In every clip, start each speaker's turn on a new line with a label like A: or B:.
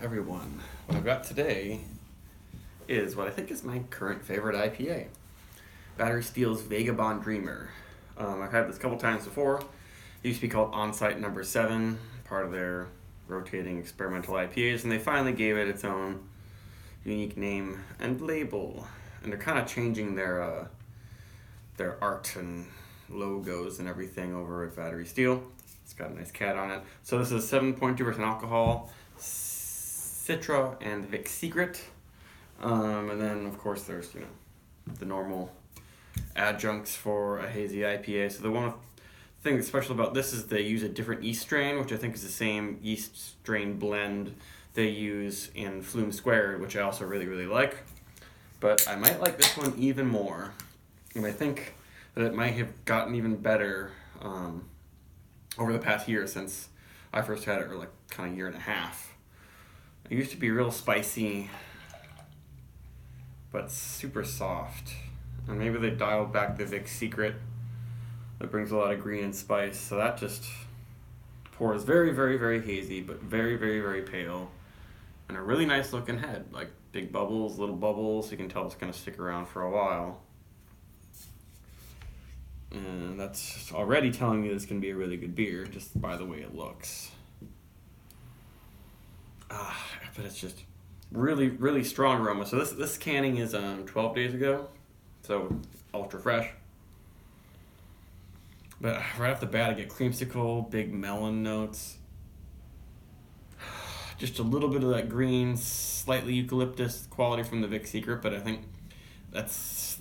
A: everyone. What I've got today is what I think is my current favorite IPA. Battery Steele's Vagabond Dreamer. I've had this a couple times before. It used to be called On-Site Number 7, part of their rotating experimental IPAs, and they finally gave it its own unique name and label. And they're kind of changing their art and logos and everything over at Battery Steele. It's got a nice cat on it. So this is 7.2% alcohol, Citra and Vic Secret. And then, of course, there's, the normal adjuncts for a hazy IPA. So the one thing that's special about this is they use a different yeast strain, which I think is the same yeast strain blend they use in Flume Squared, which I also really, really like. But I might like this one even more. And I think that it might have gotten even better over the past year since I first had it, or like kind of year and a half. It used to be real spicy, but super soft. And maybe they dialed back the Vic Secret that brings a lot of green and spice. So that just pours very, very, very hazy, but very, very, very pale. And a really nice looking head, like big bubbles, little bubbles. You can tell it's going to stick around for a while. And that's already telling me this can be a really good beer, just by the way it looks. But it's just really, really strong aroma. So this canning is 12 days ago, so ultra fresh. But right off the bat, I get creamsicle, big melon notes. Just a little bit of that green, slightly eucalyptus quality from the Vic Secret, but I think that's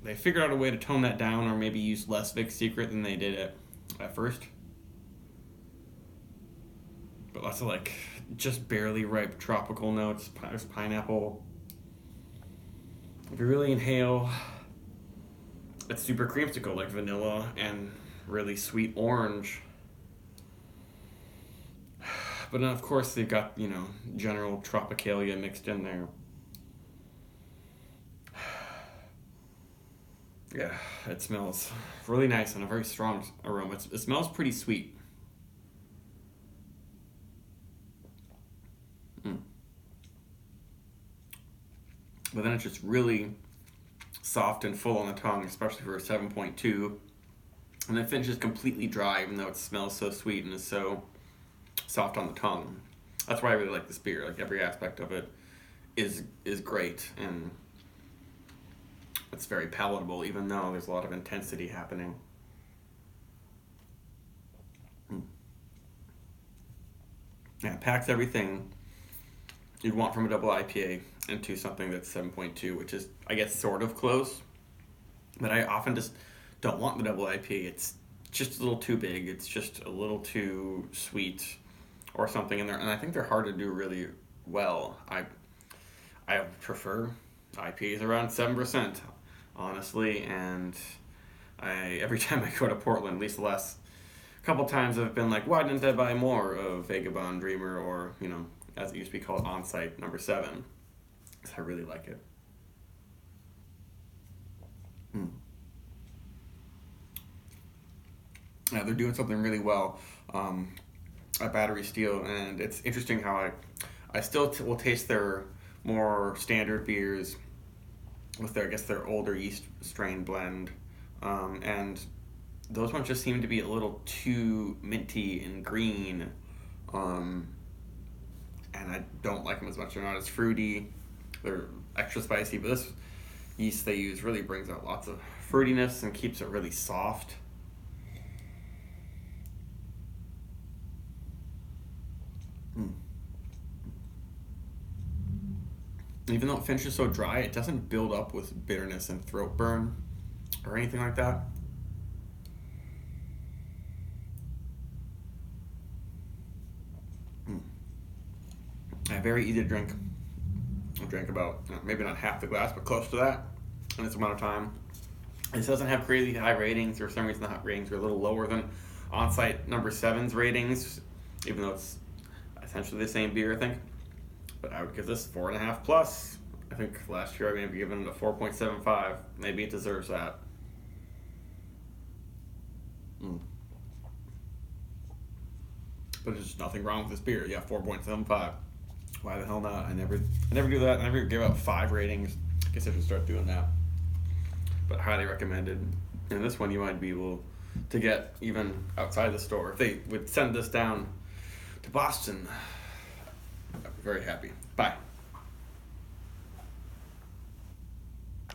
A: they figured out a way to tone that down, or maybe use less Vic Secret than they did at first. But lots of just barely ripe tropical notes, there's pineapple. If you really inhale, it's super creamsicle, like vanilla and really sweet orange. But then of course they've got, general tropicalia mixed in there. Yeah, it smells really nice and a very strong aroma. It smells pretty sweet. But then it's just really soft and full on the tongue, especially for a 7.2. And then finishes completely dry, even though it smells so sweet and is so soft on the tongue. That's why I really like this beer. Like, every aspect of it is great, and it's very palatable, even though there's a lot of intensity happening. Yeah, it packs everything you'd want from a double IPA into something that's 7.2, which is, I guess, sort of close. But I often just don't want the double IPA. It's just a little too big. It's just a little too sweet or something in there. And I think they're hard to do really well. I prefer IPAs around 7%, honestly. And every time I go to Portland, at least the last couple times, I've been like, why didn't I buy more of Vagabond Dreamer, or, as it used to be called, On-Site Number 7. Because I really like it. Yeah, they're doing something really well at Battery Steele, and it's interesting how I still will taste their more standard beers with their older yeast strain blend, and those ones just seem to be a little too minty and green, and I don't like them as much. They're not as fruity. They're extra spicy, but this yeast they use really brings out lots of fruitiness and keeps it really soft. Even though it finishes so dry, it doesn't build up with bitterness and throat burn or anything like that. Very easy to drink. I drank about, maybe not half the glass, but close to that in this amount of time. This doesn't have crazy high ratings. For some reason, the hot ratings are a little lower than On-Site Number 7's ratings, even though it's essentially the same beer, I think. But I would give this 4.5 plus. I think last year I may have given it a 4.75. Maybe it deserves that. But there's nothing wrong with this beer. Yeah, 4.75. why the hell not? I never do that. I never give out 5 ratings. I guess I should start doing that. But highly recommended. And this one you might be able to get even outside the store. If they would send this down to Boston, I'd be very happy. Bye.